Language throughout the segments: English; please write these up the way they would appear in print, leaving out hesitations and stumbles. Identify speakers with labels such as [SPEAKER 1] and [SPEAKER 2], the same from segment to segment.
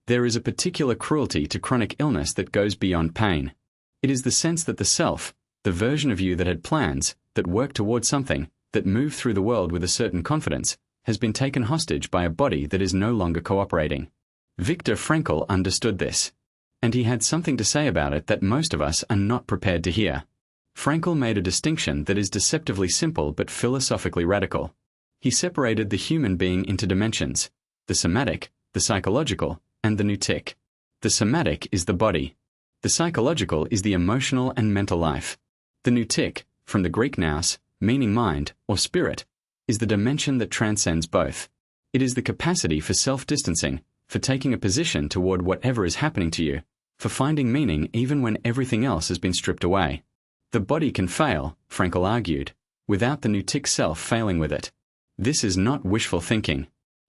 [SPEAKER 1] There is a particular cruelty to chronic illness that goes beyond pain. It is the sense that the self, the version of you that had plans, that worked towards something, that moved through the world with a certain confidence, has been taken hostage by a body that is no longer cooperating. Viktor Frankl understood this, and he had something to say about it that most of us are not prepared to hear. Frankl made a distinction that is deceptively simple but philosophically radical. He separated the human being into dimensions: the somatic, the psychological, and the noetic. The somatic is the body. The psychological is the emotional and mental life. The noetic, from the Greek nous, meaning mind, or spirit, is the dimension that transcends both. It is the capacity for self-distancing, for taking a position toward whatever is happening to you, for finding meaning even when everything else has been stripped away. The body can fail, Frankl argued, without the noetic self failing with it. This is not wishful thinking.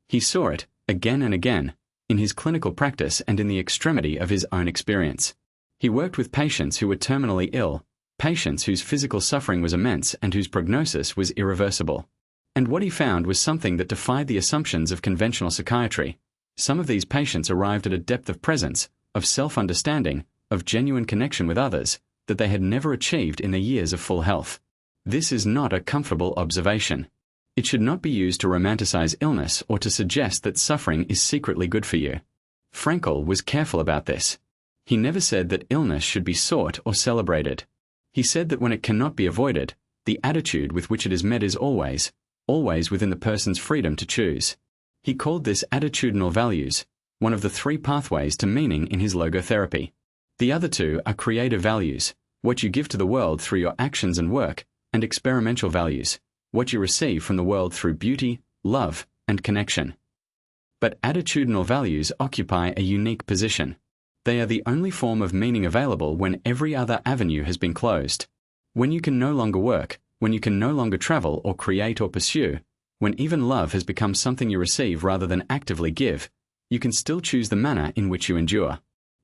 [SPEAKER 1] He saw it, again and again, in his clinical practice and in the extremity of his own experience. He worked with patients who were terminally ill, patients whose physical suffering was immense and whose prognosis was irreversible. And what he found was something that defied the assumptions of conventional psychiatry. Some of these patients arrived at a depth of presence, of self-understanding, of genuine connection with others, that they had never achieved in their years of full health. This is not a comfortable observation. It should not be used to romanticize illness or to suggest that suffering is secretly good for you. Frankl was careful about this. He never said that illness should be sought or celebrated. He said that when it cannot be avoided, the attitude with which it is met is always within the person's freedom to choose. He called this attitudinal values, one of the three pathways to meaning in his logotherapy. The other two are creative values, what you give to the world through your actions and work, and experimental values, what you receive from the world through beauty, love, and connection. But attitudinal values occupy a unique position. They are the only form of meaning available when every other avenue has been closed. When you can no longer work, when you can no longer travel or create or pursue, when even love has become something you receive rather than actively give, you can still choose the manner in which you endure.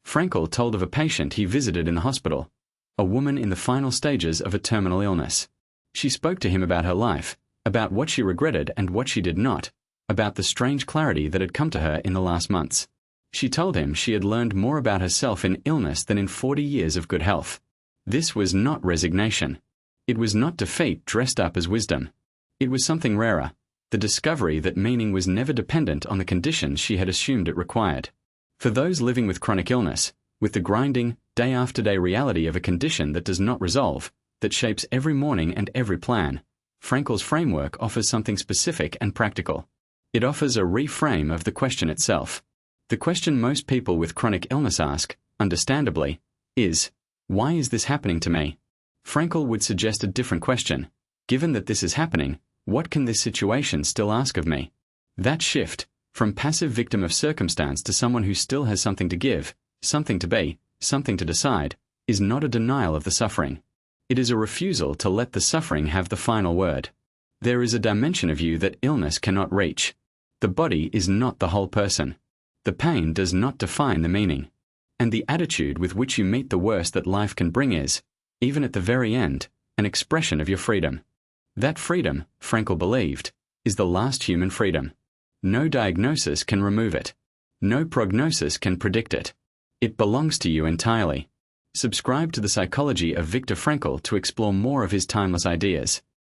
[SPEAKER 1] Frankl told of a patient he visited in the hospital, a woman in the final stages of a terminal illness. She spoke to him about her life, about what she regretted and what she did not, about the strange clarity that had come to her in the last months. She told him she had learned more about herself in illness than in 40 years of good health. This was not resignation. It was not defeat dressed up as wisdom. It was something rarer, the discovery that meaning was never dependent on the conditions she had assumed it required. For those living with chronic illness, with the grinding, day-after-day reality of a condition that does not resolve, that shapes every morning and every plan, Frankl's framework offers something specific and practical. It offers a reframe of the question itself. The question most people with chronic illness ask, understandably, is, why is this happening to me? Frankl would suggest a different question. Given that this is happening, what can this situation still ask of me? That shift, from passive victim of circumstance to someone who still has something to give, something to be, something to decide, is not a denial of the suffering. It is a refusal to let the suffering have the final word. There is a dimension of you that illness cannot reach. The body is not the whole person. The pain does not define the meaning. And the attitude with which you meet the worst that life can bring is, even at the very end, an expression of your freedom. That freedom, Frankl believed, is the last human freedom. No diagnosis can remove it. No prognosis can predict it. It belongs to you entirely. Subscribe to the Psychology of Viktor Frankl to explore more of his timeless ideas.